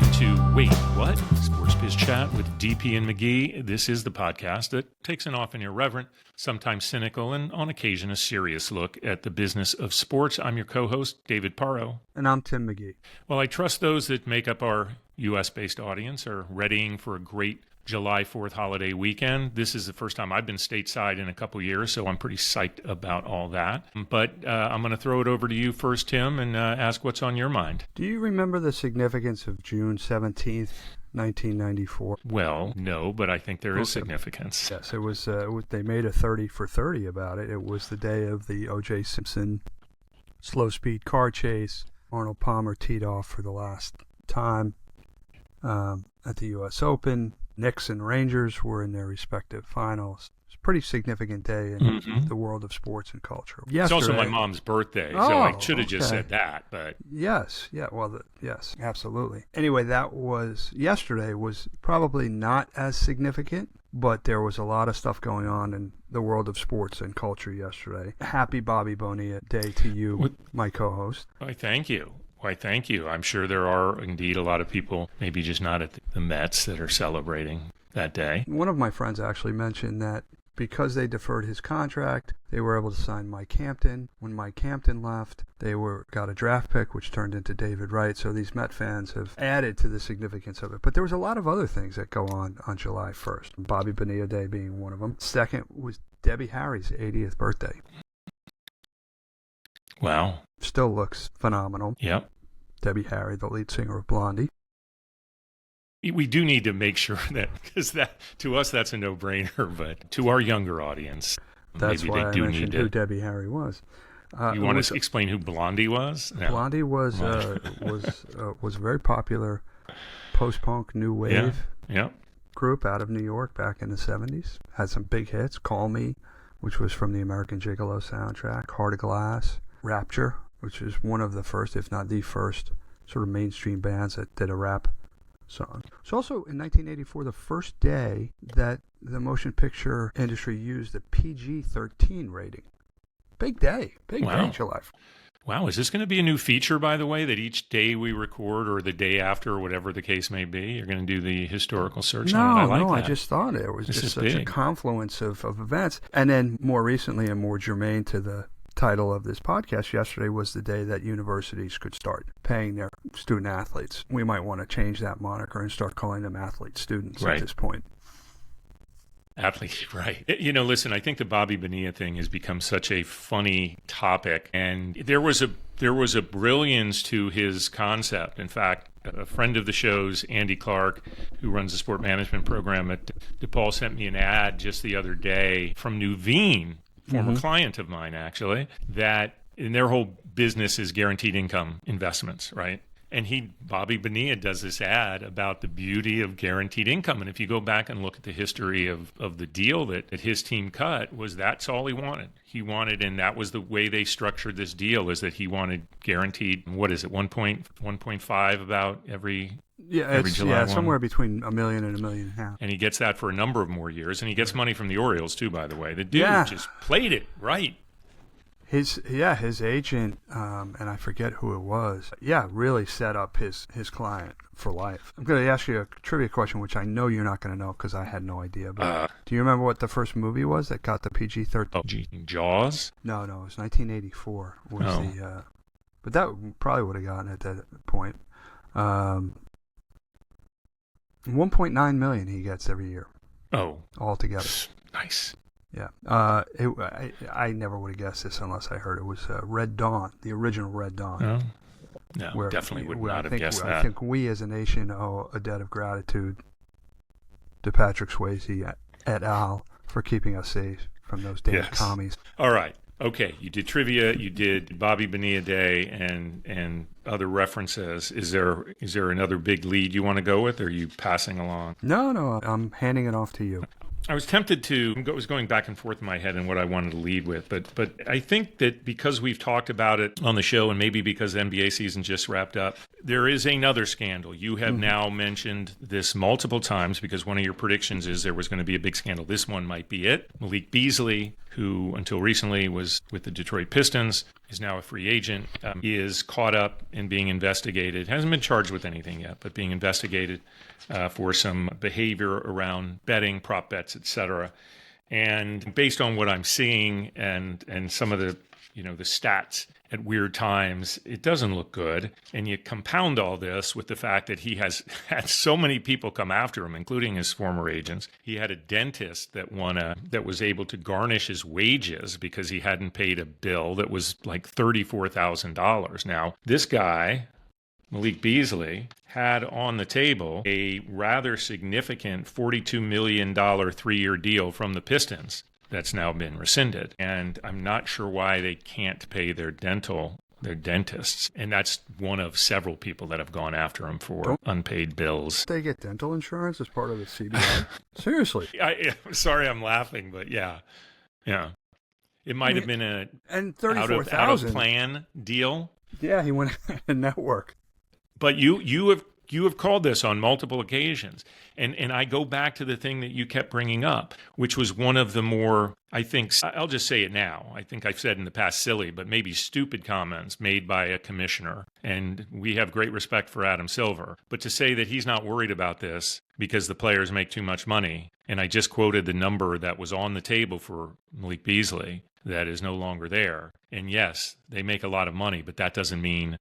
to Wait, What? Sports Biz Chat with DP and McGee. This is the podcast that takes an often irreverent, sometimes cynical, and on occasion a serious look at the business of sports. I'm your co-host, 𝗬𝘪𝗵𝗵𝗵. And I'm Tim McGee. Well, I trust those that make up our U.S.-based audience are readying for a great July 4th holiday weekend. This is the first time I've been stateside in a couple years, so I'm pretty psyched about all that. But I'm going to throw it over to you first, Tim, and ask what's on your mind. Do you remember the significance of June 17th, 1994? Well, no, but I think there is significance. Yes, it was. They made a 30 for 30 about it. It was the day of the O.J. Simpson slow-speed car chase. Arnold Palmer teed off for the last time at the U.S. Open. Knicks and Rangers were in their respective finals. It's a pretty significant day in the world of sports and culture. It's also my mom's birthday, so I should have just said that. But yes, yes, absolutely. Anyway, yesterday was probably not as significant, but there was a lot of stuff going on in the world of sports and culture yesterday. Happy Bobby Bonilla Day to you, my co-host. Why, thank you. Why, thank you. I'm sure there are indeed a lot of people, maybe just not at the Mets, that are celebrating that day. One of my friends actually mentioned that because they deferred his contract, they were able to sign Mike Hampton. When Mike Hampton left, they got a draft pick, which turned into David Wright. So these Met fans have added to the significance of it. But there was a lot of other things that go on July 1st, Bobby Bonilla Day being one of them. Second was Debbie Harry's 80th birthday. Wow. Still looks phenomenal. Yep. Debbie Harry, the lead singer of Blondie. We do need to make sure that, because to us that's a no-brainer, but to our younger audience, that's maybe why they do I mentioned need to. Who Debbie Harry was. You want to explain who Blondie was? No. Blondie was a very popular post-punk new wave group out of New York back in the 70s. Had some big hits. Call Me, which was from the American Gigolo soundtrack. Heart of Glass. Rapture, which is one of the first, if not the first, sort of mainstream bands that did a rap song. It's also in 1984 the first day that the motion picture industry used the PG-13 rating. Big day. Big day, July. Wow, is this going to be a new feature, by the way, that each day we record or the day after or whatever the case may be, you're going to do the historical search on it? I just thought it was just such a confluence of events. And then more recently and more germane to the title of this podcast, yesterday was the day that universities could start paying their student athletes. We might want to change that moniker and start calling them athlete students at this point. Athlete, right. Listen, I think the Bobby Bonilla thing has become such a funny topic, and there was a brilliance to his concept. In fact, a friend of the show's, Andy Clark, who runs the sport management program at DePaul, sent me an ad just the other day from Nuveen, former client of mine, actually, that in their whole business is guaranteed income investments, right? And Bobby Bonilla does this ad about the beauty of guaranteed income. And if you go back and look at the history of the deal that his team cut, that's all he wanted. He wanted, and that was the way they structured this deal, is that he wanted guaranteed, 1.5 about every July 1. Somewhere between $1 million and $1.5 million. And he gets that for a number of more years, and he gets money from the Orioles too, by the way. The dude just played it right. His agent, and I forget who it was, really set up his client for life. I'm going to ask you a trivia question, which I know you're not going to know because I had no idea. But do you remember what the first movie was that got the PG-13? Jaws? No, it was 1984. But that probably would have gotten it at that point. $1.9 million he gets every year. Oh, altogether. Nice. Yeah. I never would have guessed this unless I heard it was Red Dawn, the original Red Dawn. No, definitely would not have guessed that. I think we as a nation owe a debt of gratitude to Patrick Swayze et al. For keeping us safe from those damn commies. All right. Okay. You did trivia. You did Bobby Bonilla Day and other references. Is there another big lead you want to go with, or are you passing along? No. I'm handing it off to you. I was tempted to, it was going back and forth in my head and what I wanted to lead with, but I think that because we've talked about it on the show, and maybe because the NBA season just wrapped up, there is another scandal. You have now mentioned this multiple times because one of your predictions is there was going to be a big scandal. This one might be it. Malik Beasley, who until recently was with the Detroit Pistons, is now a free agent, is caught up in being investigated. Hasn't been charged with anything yet, but being investigated for some behavior around betting, prop bets, etc. And based on what I'm seeing and some of the the stats at weird times, it doesn't look good. And you compound all this with the fact that he has had so many people come after him, including his former agents. He had a dentist that was able to garnish his wages because he hadn't paid a bill that was like $34,000. Now, this guy, Malik Beasley, had on the table a rather significant $42 million 3-year deal from the Pistons that's now been rescinded. And I'm not sure why they can't pay their dentists. And that's one of several people that have gone after him for unpaid bills. They get dental insurance as part of the CBA? Seriously. I'm sorry I'm laughing, but yeah. It might have been a out of plan deal. Yeah, he went a network. But you have called this on multiple occasions. And I go back to the thing that you kept bringing up, which was one of the more, I think, I'll just say it now. I think I've said in the past silly, but maybe stupid comments made by a commissioner. And we have great respect for Adam Silver. But to say that he's not worried about this because the players make too much money, and I just quoted the number that was on the table for Malik Beasley, that is no longer there. And yes, they make a lot of money, but that doesn't mean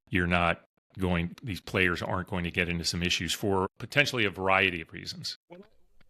these players aren't going to get into some issues for potentially a variety of reasons. What I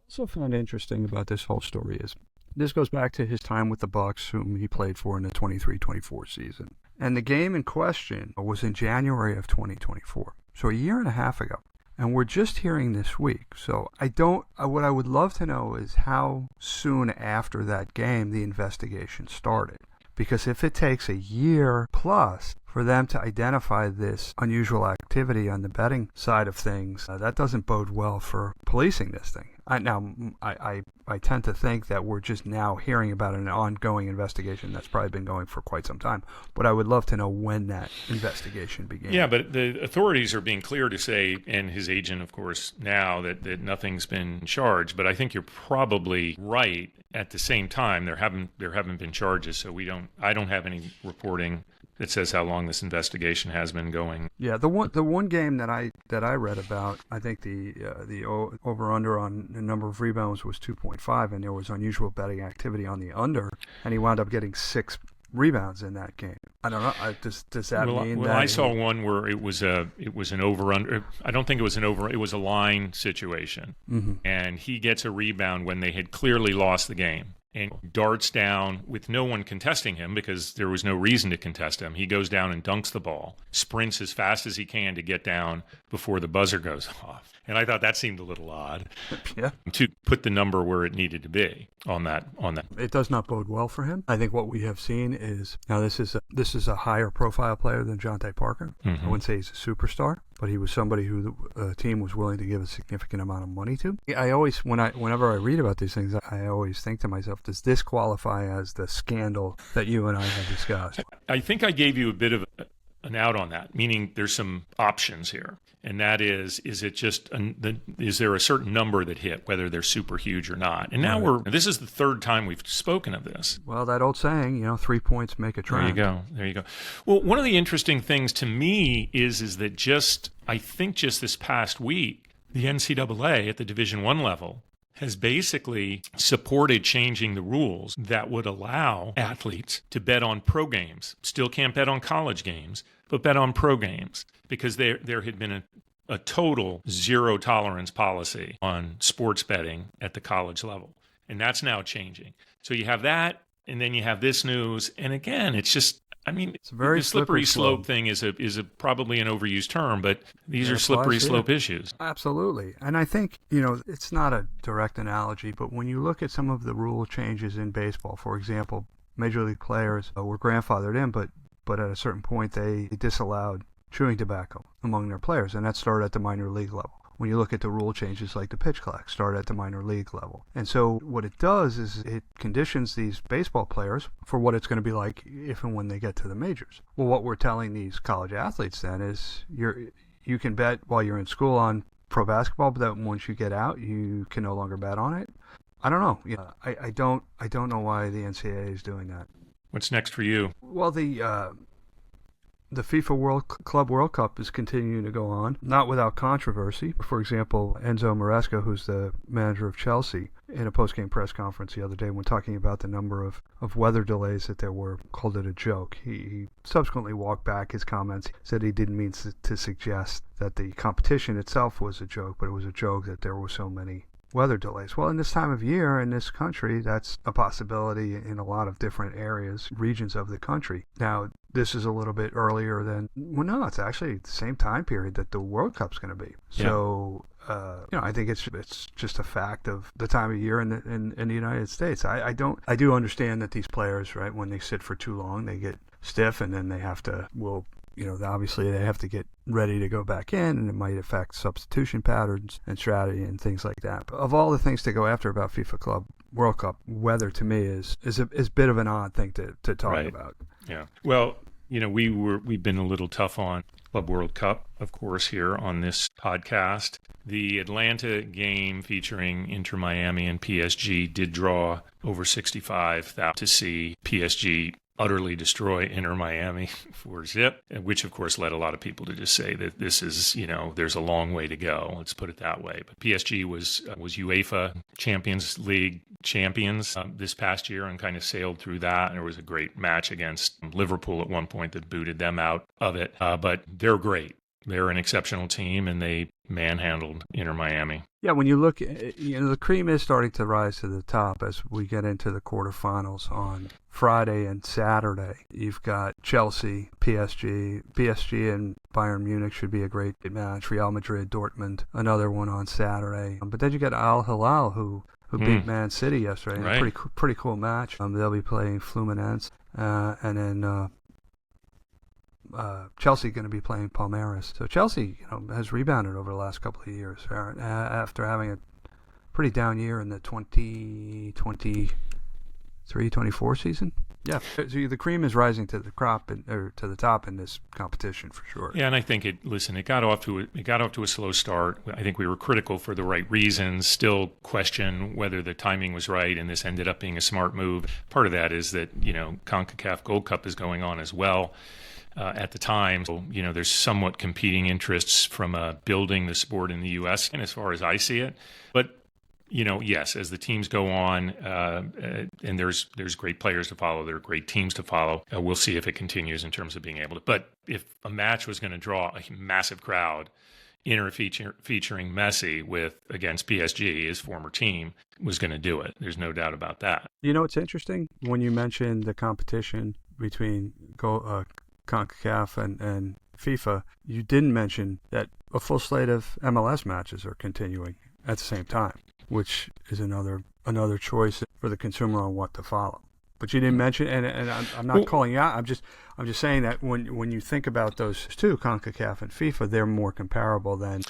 also found interesting about this whole story is this goes back to his time with the Bucks, whom he played for in the 23-24 season. And the game in question was in January of 2024, so a year and a half ago. And we're just hearing this week. So what I would love to know is how soon after that game the investigation started. Because if it takes a year plus for them to identify this unusual activity on the betting side of things, that doesn't bode well for policing this thing. I tend to think that we're just now hearing about an ongoing investigation that's probably been going for quite some time. But I would love to know when that investigation began. Yeah, but the authorities are being clear to say, and his agent, of course, now that nothing's been charged. But I think you're probably right. At the same time, there haven't been charges, so I don't have any reporting that says how long this investigation has been going. Yeah, the one game that I read about, I think the over-under on the number of rebounds was 2.5, and there was unusual betting activity on the under, and he wound up getting 6 rebounds in that game. I don't know. Does that mean that? Well, I saw one where it was an over-under. I don't think it was an over. It was a line situation, and he gets a rebound when they had clearly lost the game. And darts down with no one contesting him because there was no reason to contest him. He goes down and dunks the ball, sprints as fast as he can to get down before the buzzer goes off. And I thought that seemed a little odd. Yeah. To put the number where it needed to be on that. It does not bode well for him. I think what we have seen is, now this is a higher profile player than J.J. Parker. I wouldn't say he's a superstar, but he was somebody who the team was willing to give a significant amount of money to. I always, whenever I read about these things, I always think to myself, does this qualify as the scandal that you and I have discussed? I think I gave you a bit of an out on that, meaning there's some options here. And that is there a certain number that hit, whether they're super huge or not? And now this is the third time we've spoken of this. Well, that old saying, 3 points make a trend. There you go. Well, one of the interesting things to me is that I think just this past week, the NCAA at the Division I level has basically supported changing the rules that would allow athletes to bet on pro games. Still can't bet on college games, but bet on pro games, because there had been a total zero tolerance policy on sports betting at the college level. And that's now changing. So you have that, and then you have this news. And again, it's just, it's a very slippery slope thing is probably an overused term, but these are slippery slope issues. Absolutely. And I think, it's not a direct analogy, but when you look at some of the rule changes in baseball, for example, major league players were grandfathered in, but at a certain point they disallowed chewing tobacco among their players, and that started at the minor league level. When you look at the rule changes like the pitch clock, start at the minor league level. And so what it does is it conditions these baseball players for what it's going to be like if and when they get to the majors. Well, what we're telling these college athletes then is you can bet while you're in school on pro basketball, but that once you get out, you can no longer bet on it. I don't know. Yeah, I don't know why the NCAA is doing that. What's next for you? Well, the FIFA Club World Cup is continuing to go on, not without controversy. For example, 𝗬𝘳𝘃𝗍𝗂, who's the manager of Chelsea, in a post-game press conference the other day when talking about the number of weather delays that there were, called it a joke. He subsequently walked back his comments, said he didn't mean to suggest that the competition itself was a joke, but it was a joke that there were so many weather delays. Well, in this time of year in this country, that's a possibility in a lot of different areas, regions of the country. Now, this is a little bit earlier than, well, no, it's actually the same time period that the World Cup's going to be. Yeah. So, I think it's just a fact of the time of year in the United States. I do understand that these players, right, when they sit for too long, they get stiff, and then they have to, obviously they have to get ready to go back in, and it might affect substitution patterns and strategy and things like that. But of all the things to go after about FIFA Club World Cup, weather to me is a bit of an odd thing to talk about. Yeah. Well, we've been a little tough on Club World Cup, of course, here on this podcast. The Atlanta game featuring Inter Miami and PSG did draw over 65,000 to see PSG utterly destroy Inter Miami for zip, which of course led a lot of people to just say that this is, there's a long way to go. Let's put it that way. But PSG was UEFA Champions League champions this past year and kind of sailed through that. And there was a great match against Liverpool at one point that booted them out of it. But they're great. They're an exceptional team, and they manhandled Inter Miami. Yeah, when you look, the cream is starting to rise to the top as we get into the quarterfinals on Friday and Saturday. You've got Chelsea, PSG and Bayern Munich should be a great match. Real Madrid, Dortmund, another one on Saturday. But then you got Al Hilal, who beat Man City yesterday. Right. Pretty cool match. They'll be playing Fluminense, and then Chelsea going to be playing Palmeiras. So Chelsea, has rebounded over the last couple of years after having a pretty down year in the 2023-24 season. Yeah, so the cream is rising to the top in this competition for sure. Yeah, and I think it got off to a slow start. I think we were critical for the right reasons. Still question whether the timing was right, and this ended up being a smart move. Part of that is that CONCACAF Gold Cup is going on as well. At the time, so, there's somewhat competing interests from building the sport in the U.S. and as far as I see it. But, yes, as the teams go on, and there's great players to follow, there are great teams to follow, we'll see if it continues in terms of being able to. But if a match was going to draw a massive crowd, featuring Messi against PSG, his former team, was going to do it. There's no doubt about that. It's interesting when you mentioned the competition between CONCACAF and FIFA, you didn't mention that a full slate of MLS matches are continuing at the same time, which is another choice for the consumer on what to follow. But you didn't mention, and I'm not calling you out. I'm just saying that when you think about those two, CONCACAF and FIFA, they're more comparable than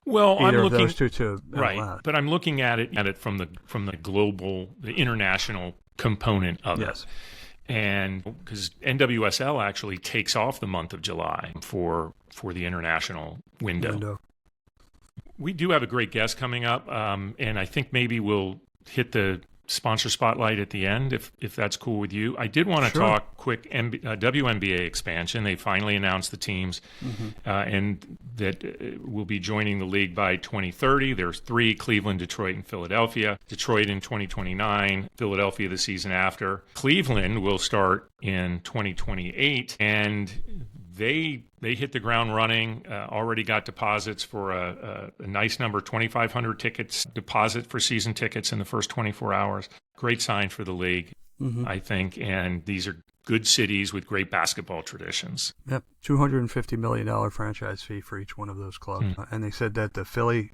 either of those two to MLS. Right. But I'm looking at it from the global, the international component of it. And because NWSL actually takes off the month of July for the international window. We do have a great guest coming up, and I think maybe we'll hit the sponsor spotlight at the end, if that's cool with you. I did want to talk quick WNBA expansion. They finally announced the teams, and that will be joining the league by 2030. There's 3: Cleveland, Detroit, and Philadelphia. Detroit in 2029, Philadelphia the season after. Cleveland will start in 2028, and they hit the ground running, already got deposits for a nice number, 2,500 tickets, deposit for season tickets in the first 24 hours. Great sign for the league, I think. And these are good cities with great basketball traditions. Yep, $250 million franchise fee for each one of those clubs. And they said that the Philly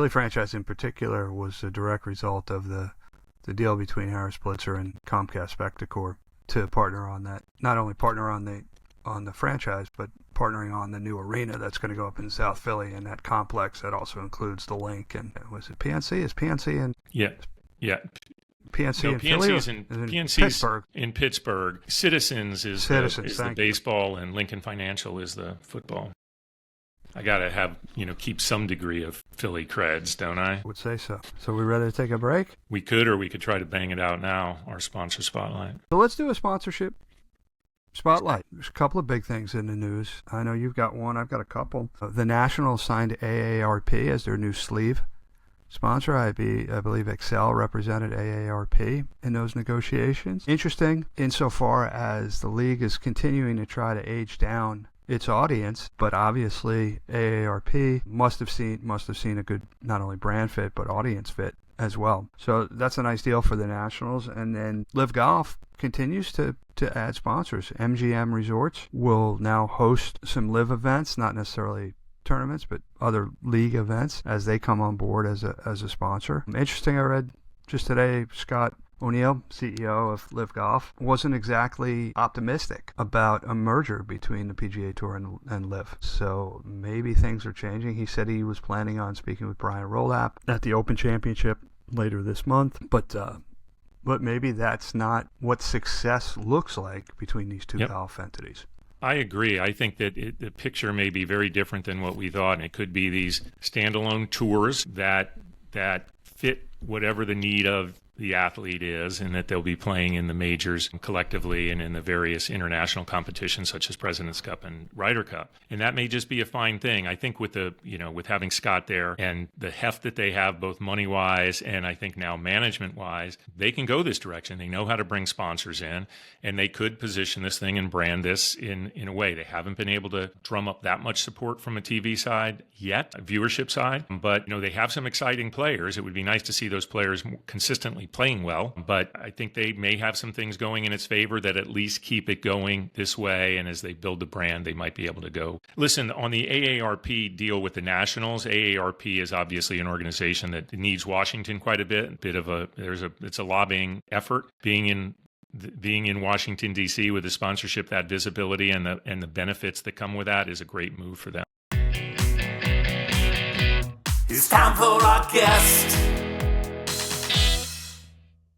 franchise in particular was a direct result of the deal between Harris Blitzer and Comcast Spectacor to partner on that. Not only partner on the franchise, but partnering on the new arena that's going to go up in South Philly, and that complex that also includes the link. And was it PNC? Is PNC in? Yeah. PNC in PNC's Philly? PNC's Pittsburgh. In Pittsburgh. Citizens is the baseball, and Lincoln Financial is the football. I got to have, keep some degree of Philly creds, don't I? I would say so. So we ready to take a break? We could, or we could try to bang it out now, our sponsor spotlight. So let's do a sponsorship spotlight. There's a couple of big things in the news. I know you've got one. I've got a couple. The Nationals signed AARP as their new sleeve sponsor. I believe 𝗬𝘂𝗿𝗄 represented AARP in those negotiations. Interesting insofar as the league is continuing to try to age down its audience, but obviously AARP must have seen a good not only brand fit but audience fit as well. So that's a nice deal for the Nationals. And then Live Golf continues to add sponsors. MGM Resorts will now host some live events, not necessarily tournaments, but other league events as they come on board as a sponsor. Interesting, I read just today, Scott O'Neill, CEO of Live Golf, wasn't exactly optimistic about a merger between the PGA Tour and Live. So maybe things are changing. He said he was planning on speaking with Brian Rolapp at the Open Championship later this month, but maybe that's not what success looks like between these two golf entities. I agree. I think that the picture may be very different than what we thought, and it could be these standalone tours that fit whatever the need of the athlete is, and that they'll be playing in the majors collectively and in the various international competitions such as President's Cup and Ryder Cup. And that may just be a fine thing. I think with with having Scott there and the heft that they have both money-wise and I think now management-wise, they can go this direction. They know how to bring sponsors in, and they could position this thing and brand this in a way. They haven't been able to drum up that much support from a TV side yet, a viewership side, but they have some exciting players. It would be nice to see those players consistently playing well, but I think they may have some things going in its favor that at least keep it going this way, and as they build the brand, they might be able to go. Listen, on the AARP deal with the Nationals, AARP is obviously an organization that needs Washington quite a bit. It's a lobbying effort. Being in Washington, D.C. with the sponsorship, that visibility and the benefits that come with that is a great move for them. It's time for our guest.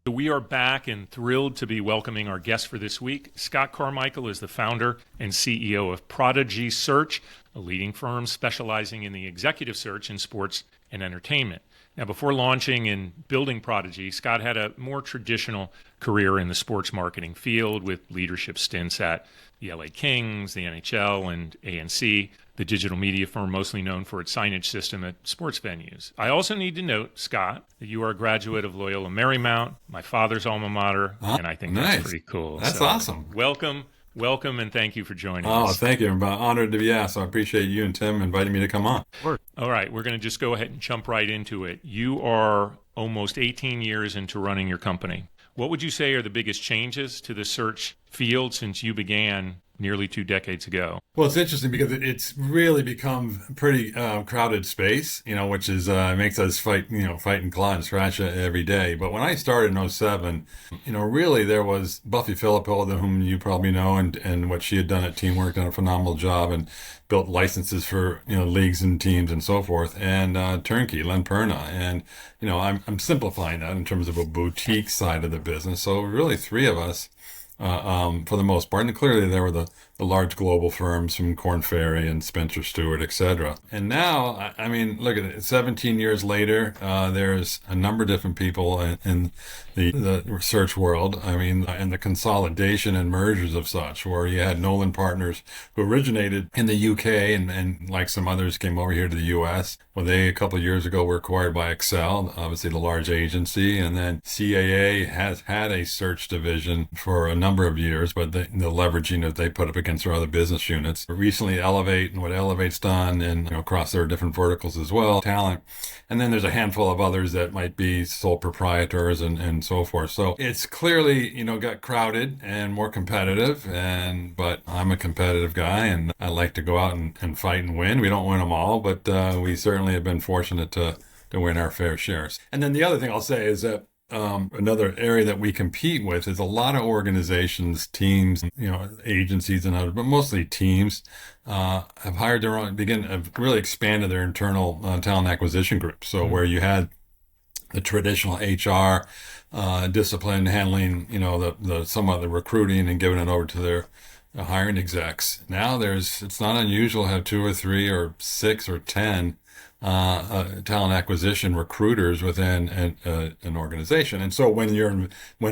We are back and thrilled to be welcoming our guest for this week. Scott Carmichael is the founder and CEO of Prodigy Search, a leading firm specializing in the executive search in sports and entertainment. Now, before launching and building Prodigy, Scott had a more traditional career in the sports marketing field with leadership stints at the LA Kings, the NHL, and ANC, the digital media firm mostly known for its signage system at sports venues. I also need to note, Scott, that you are a graduate of Loyola Marymount, my father's alma mater, and I think that's pretty cool. That's awesome. Welcome, and thank you for joining us. us. Thank you. I'm honored to be asked. So I appreciate you and Tim inviting me to come on. All right, we're going to just go ahead and jump right into it. You are almost 18 years into running your company. What would you say are the biggest changes to the search field since you began nearly 2 decades ago? Well, it's interesting because it's really become a pretty crowded space, which is makes us fight and claw and scratch every day. But when I started in 2007, really there was 𝗬𝘂𝗿𝗵𝘁, whom you probably know, and what she had done at Teamwork, done a phenomenal job and built licenses for leagues and teams and so forth, and Turnkey, 𝗬𝘪𝘵, and I'm simplifying that in terms of a boutique side of the business. So really 3 of us. For the most part, and clearly there were the large global firms from Korn Ferry and Spencer Stuart, etc. And now, I mean, look at it, 17 years later, there's a number of different people in the research world. I mean, and the consolidation and mergers of such, where you had Nolan Partners, who originated in the UK and like some others came over here to the US. Well, they a couple of years ago were acquired by Excel, obviously the large agency, and then CAA has had a search division for a number of years, but the leveraging that they put up against their other business units. Recently, Elevate and what Elevate's done, and across their different verticals as well, talent. And then there's a handful of others that might be sole proprietors and so forth. So it's clearly, got crowded and more competitive, but I'm a competitive guy and I like to go out and fight and win. We don't win them all, but we certainly have been fortunate to win our fair shares. And then the other thing I'll say is that another area that we compete with is a lot of organizations, teams, agencies and others, but mostly teams, have hired their own, have really expanded their internal talent acquisition groups. So where you had the traditional HR discipline handling, some of the recruiting and giving it over to their hiring execs. Now it's not unusual to have 2 or 3 or 6 or 10 talent acquisition recruiters within an organization. And so when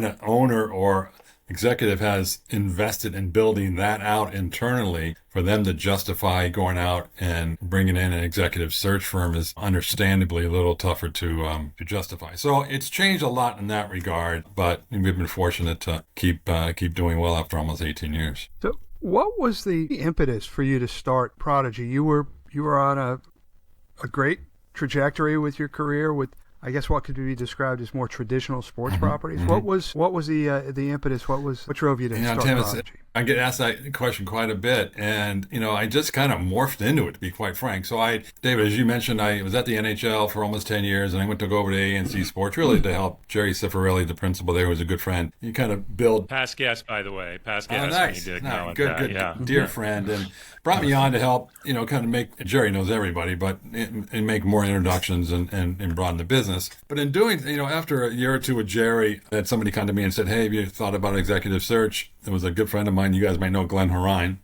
an owner or executive has invested in building that out internally, for them to justify going out and bringing in an executive search firm is understandably a little tougher to justify. So it's changed a lot in that regard, but we've been fortunate to keep doing well after almost 18 years. So what was the impetus for you to start Prodigy? You were on a great trajectory with your career, with, I guess, what could be described as more traditional sports properties. What was the impetus? What drove you to start Tim, Prodigy? I get asked that question quite a bit, and I just kind of morphed into it, to be quite frank. So David, as you mentioned, I was at the NHL for almost 10 years, and I went to go over to ANC Sports really to help 𝗬𝘃𝗿𝘃𝗿𝗵𝘁, the principal there, who was a good friend. You kind of build. Past guest, by the way. Past guest. Nice. Good, dear friend, and brought me on to help, kind of make, Jerry knows everybody, but and make more introductions and broaden the business. But in doing, after a year or two with Jerry, had somebody come to me and said, "Hey, have you thought about an executive search?" It was a good friend of mine. You guys might know *𝗬𝘃𝗿𝗵𝘁,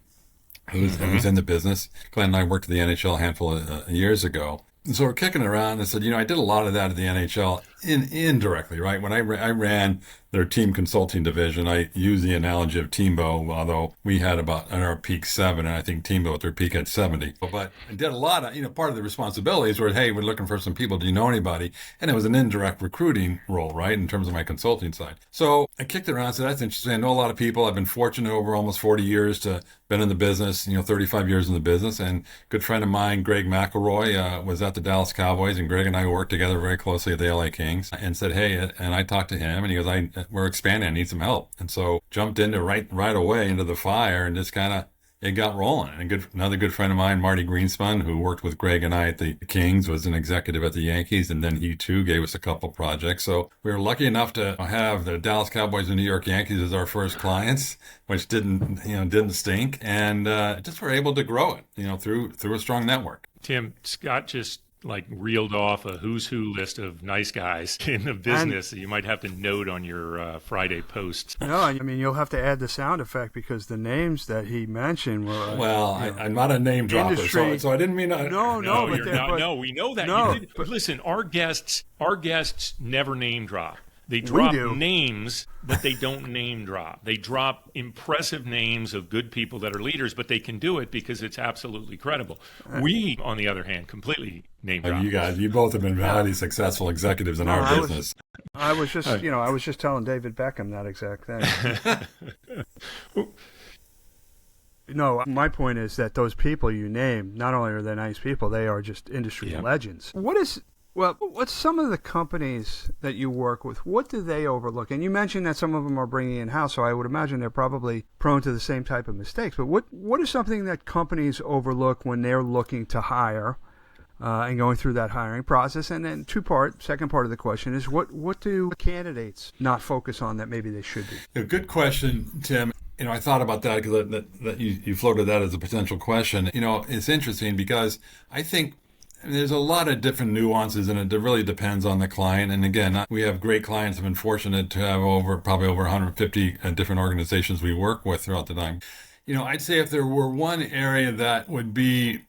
who's in the business. Glenn and I worked at the NHL a handful of years ago. And so we're kicking around and said, I did a lot of that at the NHL indirectly, right? When I ran their team consulting division, I used the analogy of Teambo, although we had about at our peak 7, and I think Teambo at their peak had 70. But I did a lot of, part of the responsibilities were, hey, we're looking for some people. Do you know anybody? And it was an indirect recruiting role, right, in terms of my consulting side. So I kicked it around and said, that's interesting. I know a lot of people. I've been fortunate over almost 40 years to been in the business, 35 years in the business. And a good friend of mine, Greg McElroy, was at the Dallas Cowboys, and Greg and I worked together very closely at the LA Kings, and said, hey, and I talked to him, and he goes, we're expanding, I need some help. And so jumped into right away into the fire, and just kind of, it got rolling. And another good friend of mine, Marty Greenspun, who worked with Greg and I at the Kings, was an executive at the Yankees, and then he too gave us a couple projects. So we were lucky enough to have the Dallas Cowboys and New York Yankees as our first clients, which didn't stink, and just were able to grow it, through a strong network. Tim, Scott just reeled off a who's who list of nice guys in the business that you might have to note on your Friday posts. No, I mean, you'll have to add the sound effect, because the names that he mentioned were... I'm not a name dropper, so I didn't mean to... No, you're not. No, we know that. No, but listen, our guests never name drop. They drop names, but they don't name drop. They drop impressive names of good people that are leaders, but they can do it because it's absolutely credible. We, on the other hand, completely name drop. You both have been highly successful executives in our business. I was just telling David Beckham that exact thing. No, my point is that those people you name, not only are they nice people, they are just industry legends. What's some of the companies that you work with, what do they overlook? And you mentioned that some of them are bringing in-house, so I would imagine they're probably prone to the same type of mistakes. But what is something that companies overlook when they're looking to hire and going through that hiring process? And then second part of the question is, what do candidates not focus on that maybe they should be? A good question, Tim. I thought about that because that you floated that as a potential question. It's interesting because I think there's a lot of different nuances, and it really depends on the client. And again, we have great clients. I've been fortunate to have probably over 150 different organizations we work with throughout the time. I'd say if there were one area that would be,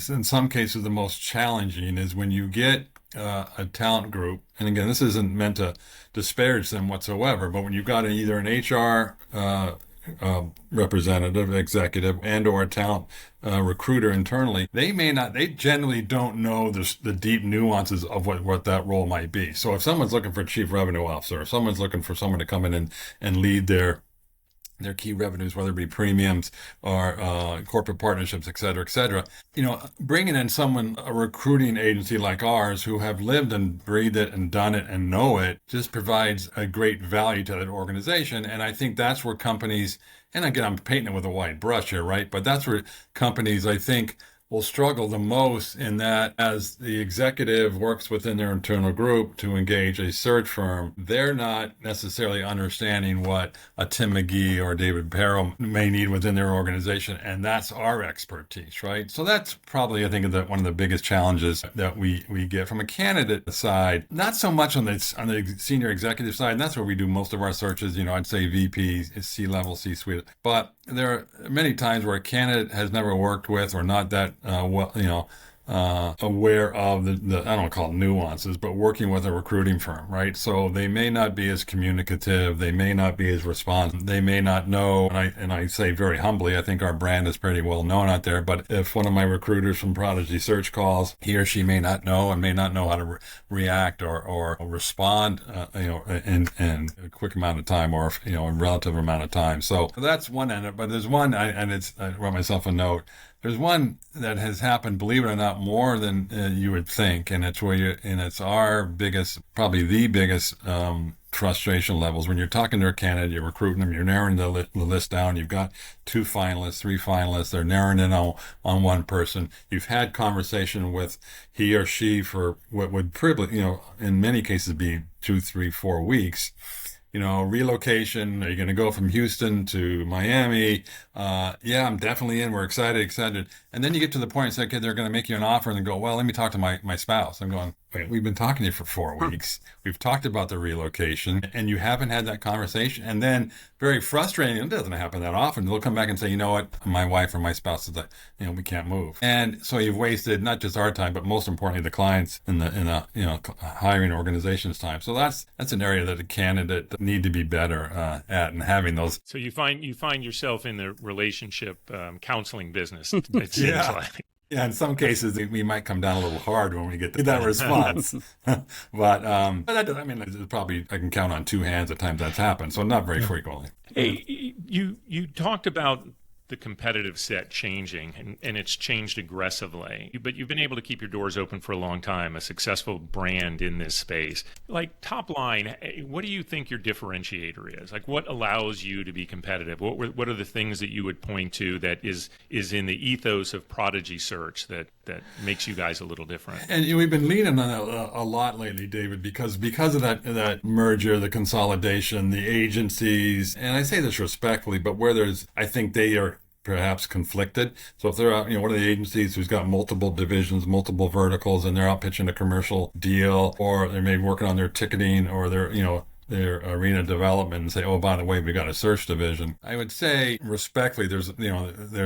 in some cases, the most challenging is when you get a talent group. And again, this isn't meant to disparage them whatsoever, but when you've got either an HR representative, executive, and or a talent recruiter internally, they generally don't know the deep nuances of what that role might be. So if someone's looking for a chief revenue officer, or someone's looking for someone to come in and lead their key revenues, whether it be premiums or corporate partnerships, et cetera, bringing in a recruiting agency like ours who have lived and breathed it and done it and know it just provides a great value to that organization. And I think that's where companies, and again, I'm painting it with a wide brush here, right? But that's where companies, I think, will struggle the most, in that as the executive works within their internal group to engage a search firm, they're not necessarily understanding what a Tim McGhee or David Perel may need within their organization, and that's our expertise, right? So that's probably, I think, one of the biggest challenges that we get from a candidate side. Not so much on the senior executive side, and that's where we do most of our searches. I'd say VP, C-level, C-suite. But there are many times where a candidate has never worked with or not that aware of the I don't call it nuances, but working with a recruiting firm, right? So they may not be as communicative, they may not be as responsive, they may not know, and I say very humbly, I think our brand is pretty well known out there, but if one of my recruiters from Prodigy Search calls, he or she may not know and may not know how to react or respond, in a quick amount of time or, a relative amount of time. So that's one end, but there's one, I wrote myself a note. There's one that has happened, believe it or not, more than you would think, and it's our biggest, probably the biggest frustration levels. When you're talking to a candidate, you're recruiting them, you're narrowing the list down. You've got 2 finalists, 3 finalists. They're narrowing in on one person. You've had conversation with he or she for what would probably, in many cases be 2, 3, 4 weeks. Relocation, are you going to go from Houston to Miami? Yeah, I'm definitely in. We're excited. And then you get to the point and say, okay, they're going to make you an offer, and then go, well, let me talk to my spouse. I'm going, wait, we've been talking to you for 4 weeks. We've talked about the relocation, and you haven't had that conversation. And then, very frustrating, it doesn't happen that often. They'll come back and say, you know what, my wife or my spouse is like, we can't move. And so you've wasted not just our time, but most importantly, the clients in the hiring organization's time. So that's an area that a candidate need to be better at, and having those. So you find yourself in the relationship counseling business. It seems like. Yeah, in some cases we might come down a little hard when we get that response, but that does, it's probably, I can count on 2 hands the times that's happened, so not very frequently. Hey, you talked about the competitive set changing, and it's changed aggressively, but you've been able to keep your doors open for a long time, a successful brand in this space. Like, top line, what do you think your differentiator is? Like, what allows you to be competitive? What are the things that you would point to that is in the ethos of Prodigy Search that makes you guys a little different? And we've been leaning on that a lot lately, David, because of that merger, the consolidation, the agencies, and I say this respectfully, but where I think they are perhaps conflicted. So if they're out, one of the agencies who's got multiple divisions, multiple verticals, and they're out pitching a commercial deal, or they may be working on their ticketing or their arena development, and say, oh, by the way, we got a search division. I would say respectfully, there's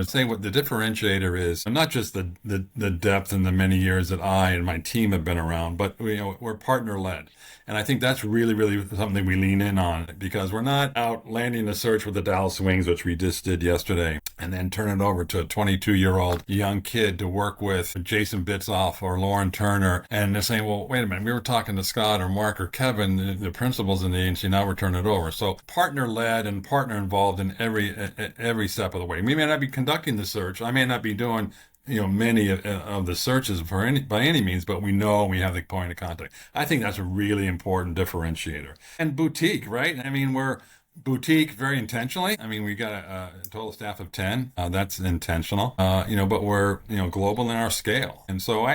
saying what the differentiator is, not just the depth and the many years that I and my team have been around, but we're partner led. And I think that's really, really something we lean in on, because we're not out landing a search with the Dallas Wings, which we just did yesterday, and then turn it over to a 22-year-old young kid to work with Jason Bitzoff or Lauren Turner. And they're saying, well, wait a minute, we were talking to Scott or Mark or Kevin, the principals in the agency, now we're turning it over. So partner led and partner involved in every step of the way. We may not be conducting the search. I may not be doing many of the searches by any means, but we know we have the point of contact. I think that's a really important differentiator. And boutique, right? We're boutique very intentionally. We got a total staff of 10. That's intentional. But we're, global in our scale. And so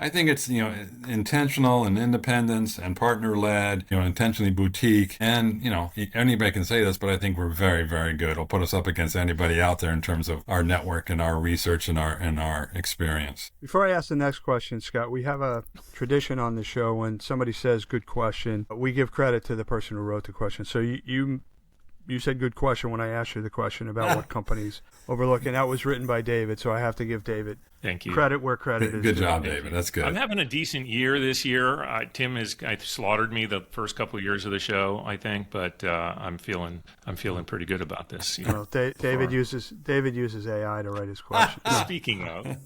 I think it's, intentional and independence and partner-led, intentionally boutique. And, anybody can say this, but I think we're very, very good. It'll put us up against anybody out there in terms of our network and our research and our experience. Before I ask the next question, Scott, we have a tradition on the show when somebody says good question, we give credit to the person who wrote the question. So you said good question when I asked you the question about what companies overlook, and that was written by David, so I have to give David credit where credit is. Good job, David. That's good. I'm having a decent year this year. Tim has slaughtered me the first couple of years of the show, I think, but I'm feeling pretty good about this. Well, David uses AI to write his question. Speaking of,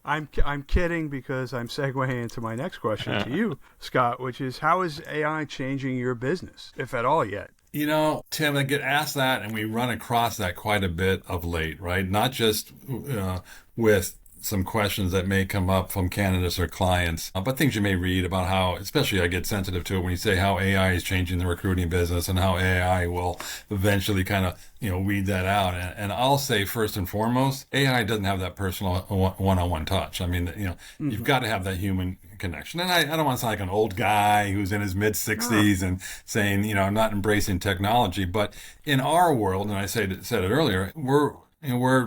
I'm kidding, because I'm segueing into my next question to you, Scott, which is, how is AI changing your business, if at all yet? Tim, I get asked that, and we run across that quite a bit of late, right? Not just with some questions that may come up from candidates or clients, but things you may read about how, especially I get sensitive to it when you say how AI is changing the recruiting business and how AI will eventually kind of, weed that out. And I'll say first and foremost, AI doesn't have that personal one-on-one touch. You've got to have that human connection. And I don't want to sound like an old guy who's in his mid-60s and saying, I'm not embracing technology. But in our world, and I said it earlier, we're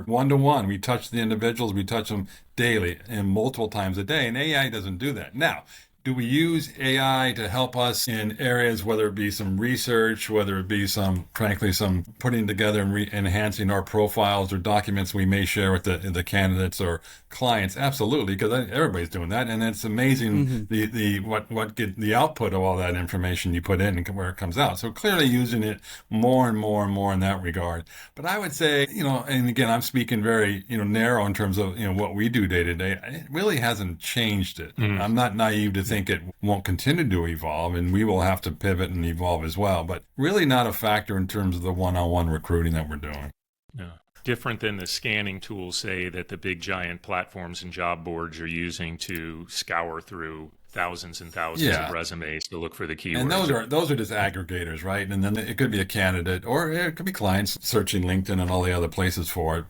one-to-one. We touch the individuals. We touch them daily and multiple times a day. And AI doesn't do that. Now, Do we use AI to help us in areas, whether it be some research, whether it be frankly, some putting together and enhancing our profiles or documents we may share with the candidates or clients? Absolutely, because everybody's doing that, and it's amazing the output of all that information you put in and where it comes out. So clearly using it more and more and more in that regard. But I would say, and again, I'm speaking very narrow in terms of what we do day to day. It really hasn't changed it. I'm not naive to think it won't continue to evolve, and we will have to pivot and evolve as well, but really not a factor in terms of the one-on-one recruiting that we're doing. Yeah. Different than the scanning tools, say, that the big giant platforms and job boards are using to scour through thousands and thousands of resumes to look for the keywords. And those are just aggregators, right? And then it could be a candidate, or it could be clients searching LinkedIn and all the other places for it.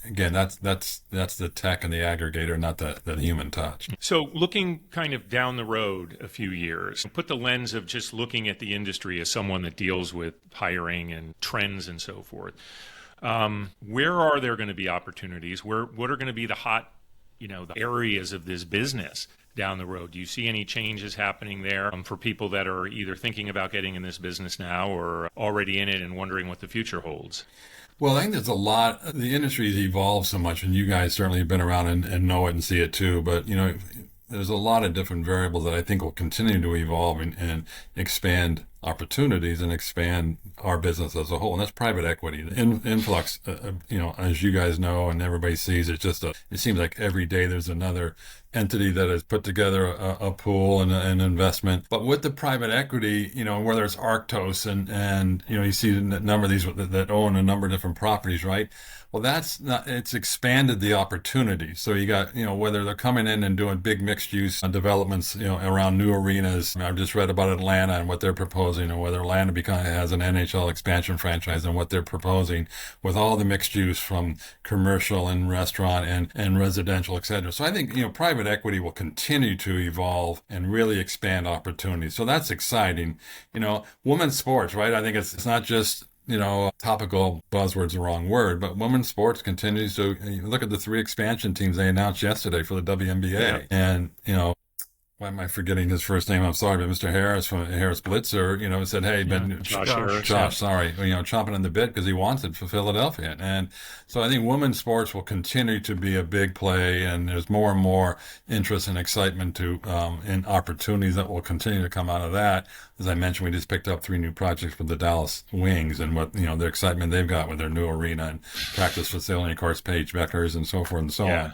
Again, that's the tech and the aggregator, not the human touch. So looking kind of down the road a few years, put the lens of just looking at the industry as someone that deals with hiring and trends and so forth. Where are there going to be opportunities? What are going to be the hot, the areas of this business down the road? Do you see any changes happening there for people that are either thinking about getting in this business now or already in it and wondering what the future holds? Well, I think there's a lot. The industry's evolved so much, and you guys certainly have been around and know it and see it too. But, there's a lot of different variables that I think will continue to evolve and expand opportunities and expand our business as a whole. And that's private equity. The influx, as you guys know and everybody sees, it seems like every day there's another entity that has put together a pool and an investment. But with the private equity, whether it's Arctos and you see a number of these that own a number of different properties, right? Well, it's expanded the opportunity. So you got, whether they're coming in and doing big mixed use developments, around new arenas. I've just read about Atlanta and what they're proposing, and whether Atlanta has an NHL expansion franchise and what they're proposing with all the mixed use from commercial and restaurant and residential, et cetera. So I think, private equity will continue to evolve and really expand opportunities. So that's exciting. Women's sports, right? I think it's not just, topical buzzword's the wrong word, but women's sports continues to look at the 3 expansion teams they announced yesterday for the WNBA. Yeah. And, why am I forgetting his first name? I'm sorry, but Mr. Harris from Harris Blitzer, said, hey, Josh, chomping on the bit because he wants it for Philadelphia. And so I think women's sports will continue to be a big play, and there's more and more interest and excitement in opportunities that will continue to come out of that. As I mentioned, we just picked up 3 new projects with the Dallas Wings, and what, the excitement they've got with their new arena and practice facility, of course, Paige Beckers and so forth and so on.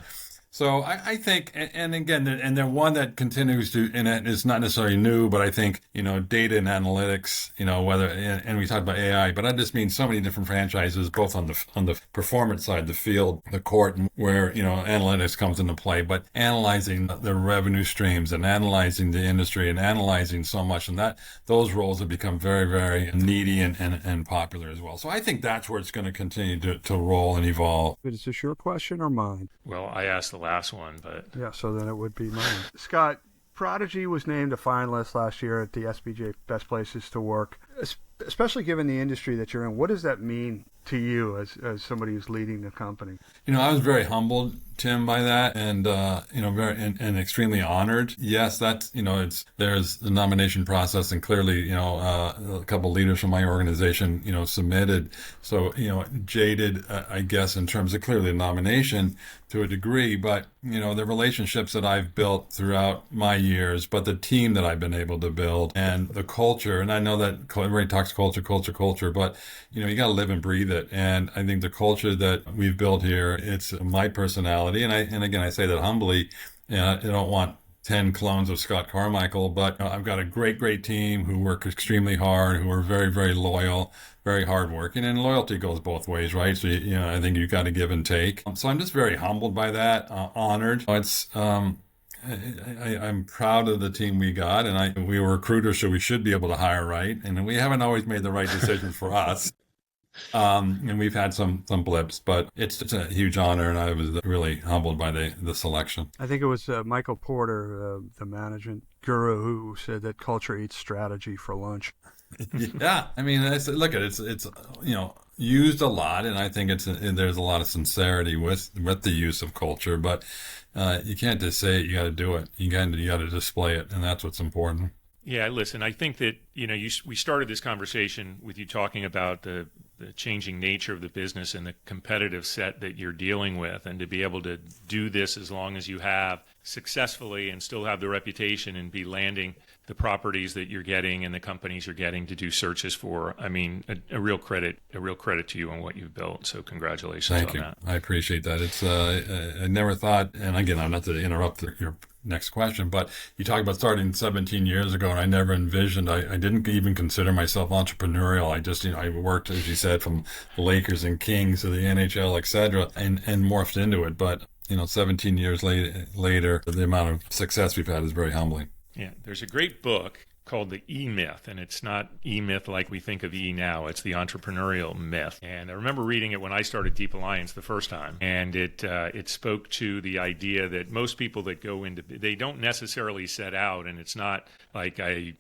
So I think, and again, and then one that continues to, and it is not necessarily new, but I think, data and analytics, whether, and we talked about AI, but I just mean so many different franchises, both on the performance side, the field, the court, and where, analytics comes into play, but analyzing the revenue streams and analyzing the industry and analyzing so much, and those roles have become very, very needy and popular as well. So I think that's where it's going to continue to roll and evolve. But is this your question or mine? Well, I asked the last one, but yeah, so then it would be mine. Scott, Prodigy was named a finalist last year at the SBJ Best Places to Work. Especially given the industry that you're in, what does that mean to you as somebody who's leading the company? I was very humbled, Tim, by that, and very and extremely honored. Yes, that's there's the nomination process, and clearly a couple leaders from my organization submitted. So jaded, I guess, in terms of clearly the nomination to a degree, but the relationships that I've built throughout my years, but the team that I've been able to build and the culture, and I know that everybody talks culture, but you got to live and breathe it. And I think the culture that we've built here, it's my personality, and again I say that humbly. I don't want 10 clones of Scott Carmichael, but I've got a great team who work extremely hard, who are very, very loyal, very hardworking, and loyalty goes both ways, right? So I think you've got to give and take. So I'm just very humbled by that, honored. I'm proud of the team we got, and we were recruiters, so we should be able to hire right, and we haven't always made the right decisions for us. And we've had some blips, but it's a huge honor, and I was really humbled by the selection. I think it was Michael Porter, the management guru, who said that culture eats strategy for lunch. Yeah, I mean, look at it. It's used a lot, and I think there's a lot of sincerity with the use of culture, but you can't just say it, you got to do it. You got to display it, and that's what's important. Yeah, listen, I think that, we started this conversation with you talking about the changing nature of the business and the competitive set that you're dealing with, and to be able to do this as long as you have successfully and still have the reputation and be landing the properties that you're getting and the companies you're getting to do searches for. I mean, a real credit to you on what you've built. So congratulations on that. I appreciate that. It's I never thought, and again, I'm not to interrupt your next question, but you talk about starting 17 years ago, and I never envisioned, I didn't even consider myself entrepreneurial. I just, I worked, as you said, from the Lakers and Kings to the NHL, et cetera, and morphed into it. But, 17 years later, the amount of success we've had is very humbling. Yeah, there's a great book called the E-Myth, and it's not E-Myth like we think of E now. It's the entrepreneurial myth. And I remember reading it when I started Deep Alliance the first time, and it spoke to the idea that most people that go into, they don't necessarily set out, and it's not like I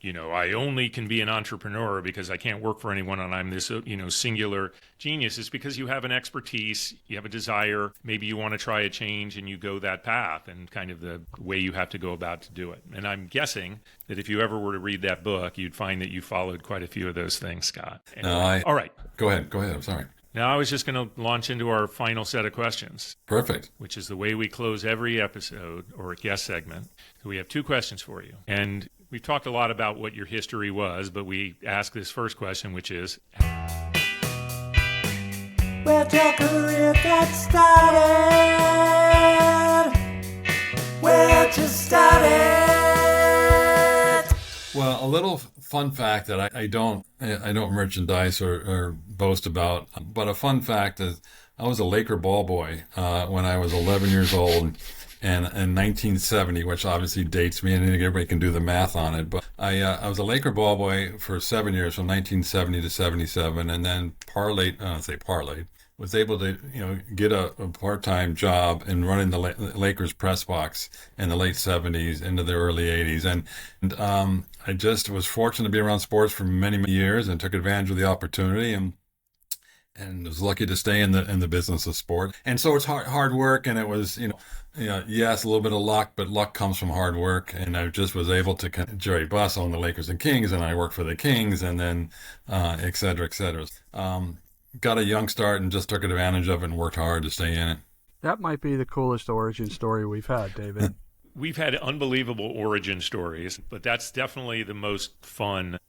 only can be an entrepreneur because I can't work for anyone and I'm this, singular genius. It's because you have an expertise, you have a desire, maybe you want to try a change and you go that path, and kind of the way you have to go about to do it. And I'm guessing that if you ever were to read that book, you'd find that you followed quite a few of those things, Scott. Anyway, all right. Go ahead. I'm sorry. Now I was just going to launch into our final set of questions. Perfect. Which is the way we close every episode or guest segment. So we have two questions for you. And we've talked a lot about what your history was, but we ask this first question, which is, where'd your career get started? Where'd you start it? Well, a little fun fact that I don't merchandise or boast about, but a fun fact is I was a Laker ball boy when I was 11 years old, and in 1970, which obviously dates me, and everybody can do the math on it. But I was a Laker ball boy for 7 years, from 1970 to 77, and then was able to get a part-time job in running the Lakers press box in the late 70s into the early 80s, and I just was fortunate to be around sports for many, many years and took advantage of the opportunity, and was lucky to stay in the business of sport. And so it's hard work, and it was yes, a little bit of luck, but luck comes from hard work. And I just was able to Jerry Buss owned the Lakers and Kings, and I worked for the Kings, and then et cetera, et cetera. Got a young start and just took advantage of it and worked hard to stay in it. That might be the coolest origin story we've had, David. We've had unbelievable origin stories, but that's definitely the most fun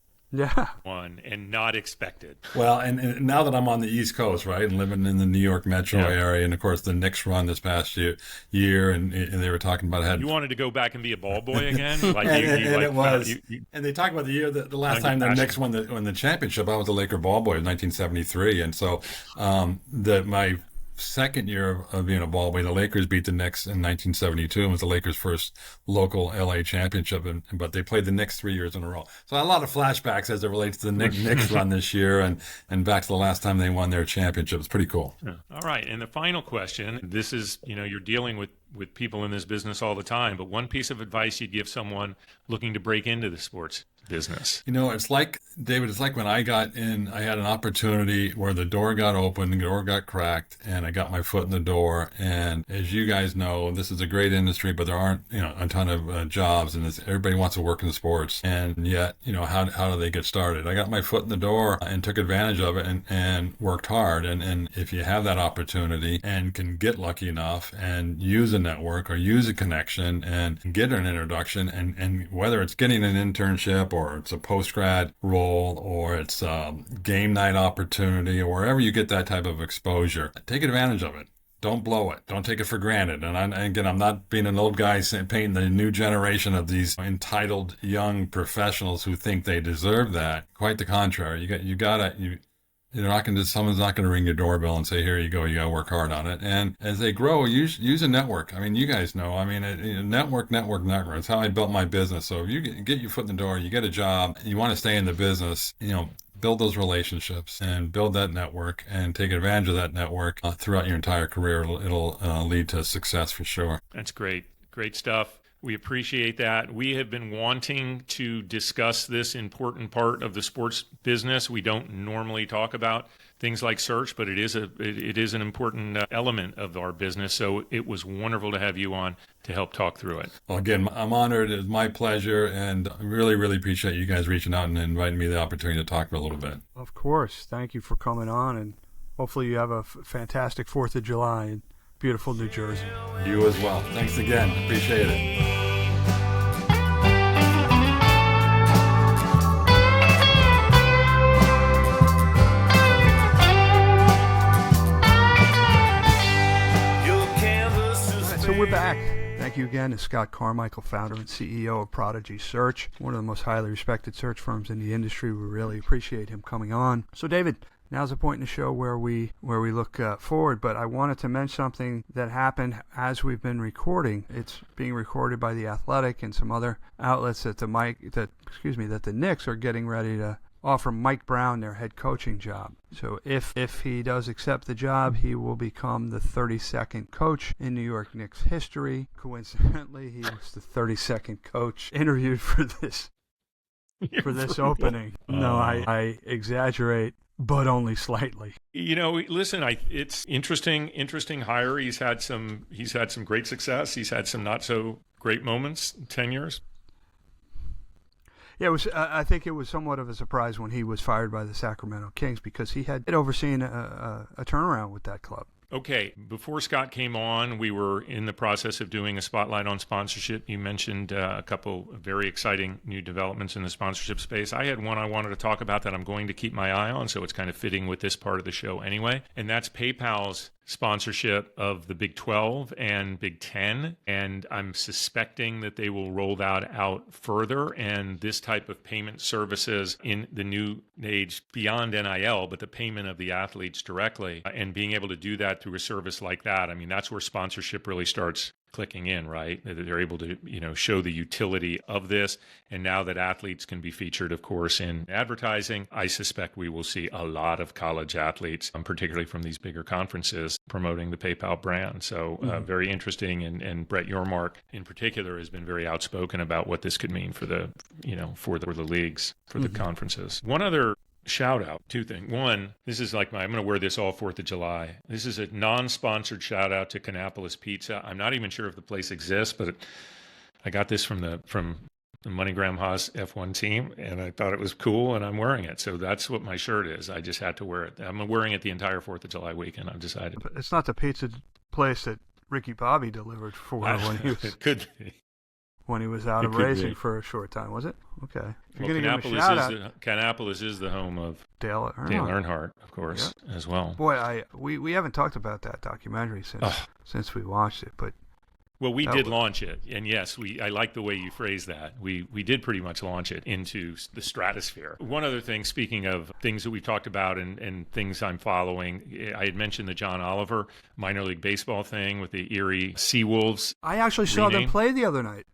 one and not expected. Well, and now that I'm on the East Coast, right, and living in the New York metro area, and of course the Knicks run this past year, and they were talking about you wanted to go back and be a ball boy again, and they talk about the year the last time the Knicks won the championship. I was a Laker ball boy in 1973, and so my second year of being a ball boy, the Lakers beat the Knicks in 1972, and was the Lakers' first local LA championship. But they played the Knicks 3 years in a row. So a lot of flashbacks as it relates to the Knicks run this year, and back to the last time they won their championship. It's pretty cool. Yeah. All right. And the final question, this is, you're dealing with people in this business all the time, but one piece of advice you'd give someone looking to break into the sports business. It's like, David, it's like when I got in, I had an opportunity where the door got open, the door got cracked, and I got my foot in the door. And as you guys know, this is a great industry, but there aren't, a ton of jobs, and everybody wants to work in sports. And yet, how do they get started? I got my foot in the door and took advantage of it and worked hard. And if you have that opportunity and can get lucky enough and use a network or use a connection and get an introduction, and whether it's getting an internship or it's a post-grad role or it's a game night opportunity, or wherever you get that type of exposure, take advantage of it. Don't blow it. Don't take it for granted. And I'm not being an old guy painting the new generation of these entitled young professionals who think they deserve that. Quite the contrary. Someone's not going to ring your doorbell and say, here you go, you got to work hard on it. And as they grow, use a network. You guys know, network. It's how I built my business. So if you get your foot in the door, you get a job, you want to stay in the business, build those relationships and build that network and take advantage of that network throughout your entire career. It'll lead to success for sure. That's great. Great stuff. We appreciate that. We have been wanting to discuss this important part of the sports business. We don't normally talk about things like search, but it is an important element of our business. So it was wonderful to have you on to help talk through it. Well, again, I'm honored. It was my pleasure, and I really, really appreciate you guys reaching out and inviting me the opportunity to talk for a little bit. Of course. Thank you for coming on, and hopefully you have a fantastic 4th of July in beautiful New Jersey. You as well. Thanks again. Appreciate it. So we're back. Thank you again to Scott Carmichael, founder and CEO of Prodigy Search, one of the most highly respected search firms in the industry. We really appreciate him coming on. So David, now's the point in the show where we look forward, but I wanted to mention something that happened as we've been recording. It's being recorded by The Athletic and some other outlets that the Knicks are getting ready to offer Mike Brown their head coaching job. So if he does accept the job, he will become the 32nd coach in New York Knicks history. Coincidentally, he was the 32nd coach interviewed for this opening. No, I exaggerate, but only slightly. Listen, it's interesting hire. He's had some great success. He's had some not so great moments. 10 years. Yeah, it was. I think it was somewhat of a surprise when he was fired by the Sacramento Kings because he had overseen a turnaround with that club. Okay, before Scott came on, we were in the process of doing a spotlight on sponsorship. You mentioned a couple of very exciting new developments in the sponsorship space. I had one I wanted to talk about that I'm going to keep my eye on, so it's kind of fitting with this part of the show anyway, and that's PayPal's sponsorship of the Big 12 and Big 10, and I'm suspecting that they will roll that out further, and this type of payment services in the new age beyond NIL, but the payment of the athletes directly, and being able to do that through a service like that, I mean, that's where sponsorship really starts clicking in, right? They're able to, show the utility of this. And now that athletes can be featured, of course, in advertising, I suspect we will see a lot of college athletes, particularly from these bigger conferences, promoting the PayPal brand. So very interesting. And Brett Yormark in particular has been very outspoken about what this could mean for the, for the leagues, for the conferences. One other shout out, two things. One, this is like I'm going to wear this all 4th of July. This is a non-sponsored shout out to 𝗂𝗃𝗄𝗃 Pizza. I'm not even sure if the place exists, but I got this from the 𝗬𝗪𝗏𝗄𝗃 F1 team, and I thought it was cool, and I'm wearing it. So that's what my shirt is. I just had to wear it. I'm wearing it the entire 4th of July weekend. I've decided. But it's not the pizza place that Ricky Bobby delivered for when he was. It could be. When he was out of racing for a short time, was it? Okay. If you're going to give him a shout out, 𝗂𝗃𝗄𝗃 is the home of Dale Earnhardt, of course, as well. Boy, we haven't talked about that documentary since we watched it, but we did launch it, and yes, I like the way you phrase that. We did pretty much launch it into the stratosphere. One other thing, speaking of things that we've talked about and things I'm following, I had mentioned the John Oliver minor league baseball thing with the Erie Seawolves. I actually saw them play the other night.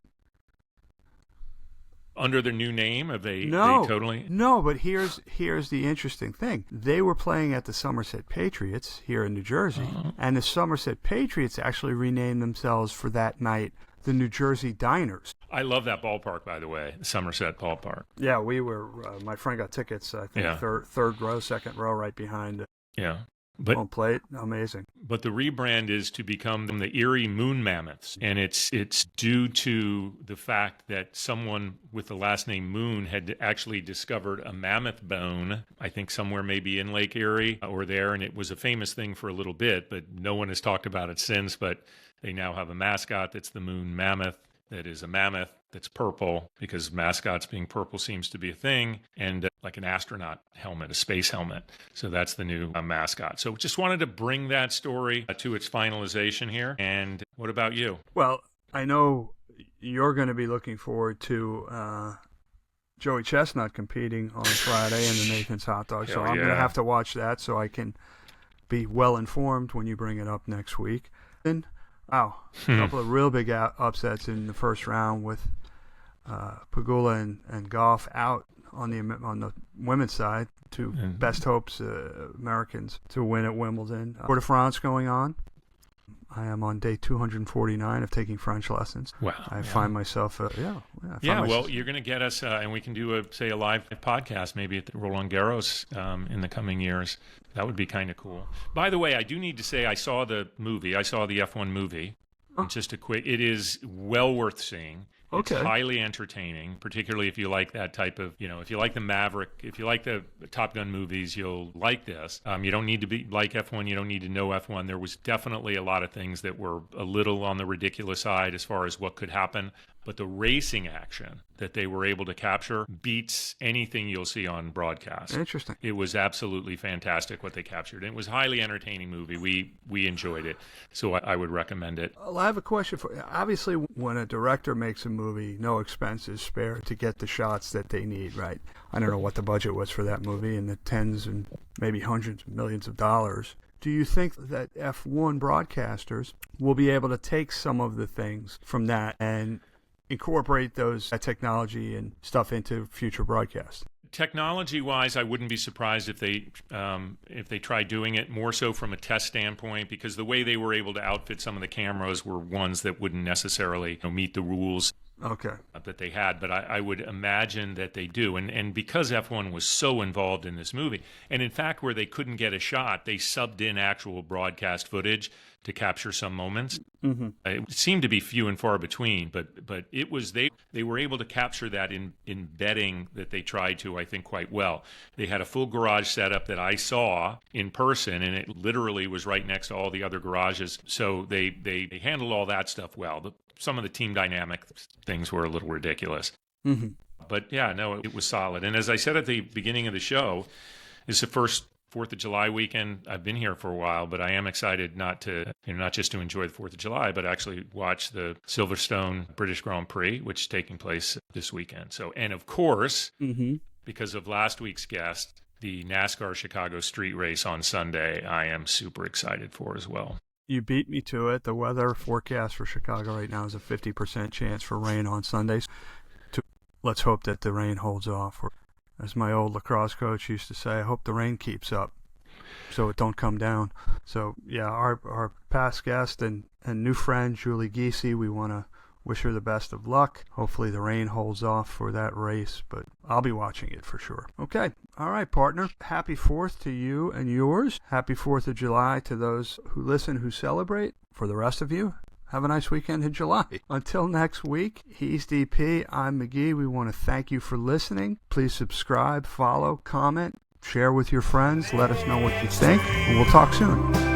Under their new name? Have they totally? No, but here's the interesting thing. They were playing at the Somerset Patriots here in New Jersey, and the Somerset Patriots actually renamed themselves for that night the New Jersey Diners. I love that ballpark, by the way, Somerset Ballpark. Yeah, we were. My friend got tickets, I think, third row, second row, right behind. Home plate, amazing. But the rebrand is to become the Erie Moon Mammoths, and it's due to the fact that someone with the last name Moon had actually discovered a mammoth bone, I think somewhere maybe in Lake Erie or there, and it was a famous thing for a little bit, but no one has talked about it since. But they now have a mascot that's the Moon Mammoth. That is a mammoth that's purple, because mascots being purple seems to be a thing, and like an astronaut helmet, a space helmet. So that's the new mascot. So just wanted to bring that story to its finalization here. And what about you? Well, I know you're going to be looking forward to Joey Chestnut competing on Friday in the Nathan's Hot Dog. So I'm going to have to watch that so I can be well informed when you bring it up next week. And a couple of real big upsets in the first round with Pegula and Goff out on the women's side. Two best hopes Americans to win at Wimbledon. Tour de France going on. I am on day 249 of taking French lessons. Wow. I find myself, well, you're going to get us, and we can do a live podcast maybe at the 𝗬𝘪𝘵𝗪𝘄 in the coming years. That would be kind of cool. By the way, I do need to say I saw the movie. I saw the F1 movie. Just a quick, it is well worth seeing. It's highly entertaining, particularly if you like that type of, if you like the Maverick, if you like the Top Gun movies, you'll like this. You don't need to be like F1. You don't need to know F1. There was definitely a lot of things that were a little on the ridiculous side as far as what could happen. But the racing action that they were able to capture beats anything you'll see on broadcast. Interesting. It was absolutely fantastic what they captured. And it was a highly entertaining movie. We enjoyed it. So I would recommend it. Well, I have a question for you. Obviously, when a director makes a movie, no expense is spared to get the shots that they need, right? I don't know what the budget was for that movie, in the tens and maybe hundreds of millions of dollars. Do you think that F1 broadcasters will be able to take some of the things from that and incorporate that technology and stuff into future broadcasts? Technology-wise, I wouldn't be surprised if they try doing it more so from a test standpoint, because the way they were able to outfit some of the cameras were ones that wouldn't necessarily meet the rules that they had. But I would imagine that they do. And because F1 was so involved in this movie, and in fact where they couldn't get a shot, they subbed in actual broadcast footage to capture some moments. Mm-hmm. It seemed to be few and far between, but it was they were able to capture that in betting that they tried to, I think, quite well. They had a full garage setup that I saw in person, and it literally was right next to all the other garages. So they handled all that stuff well. Some of the team dynamic things were a little ridiculous. Mm-hmm. But yeah, no, it was solid. And as I said at the beginning of the show, it's the first 4th of July weekend. I've been here for a while, but I am excited not just to enjoy the 4th of July, but actually watch the Silverstone British Grand Prix, which is taking place this weekend. So, and of course, because of last week's guest, the NASCAR Chicago street race on Sunday, I am super excited for as well. You beat me to it. The weather forecast for Chicago right now is a 50% chance for rain on Sundays. Let's hope that the rain holds off. As my old lacrosse coach used to say, I hope the rain keeps up so it don't come down. So, yeah, our past guest and new friend, 𝗬𝘂𝗿𝗵𝘂, we want to wish her the best of luck. Hopefully the rain holds off for that race, but I'll be watching it for sure. Okay. All right, partner. Happy 4th to you and yours. Happy 4th of July to those who listen, who celebrate. For the rest of you, have a nice weekend in July. Until next week, he's DP, I'm McGhee. We want to thank you for listening. Please subscribe, follow, comment, share with your friends. Let us know what you think, and we'll talk soon.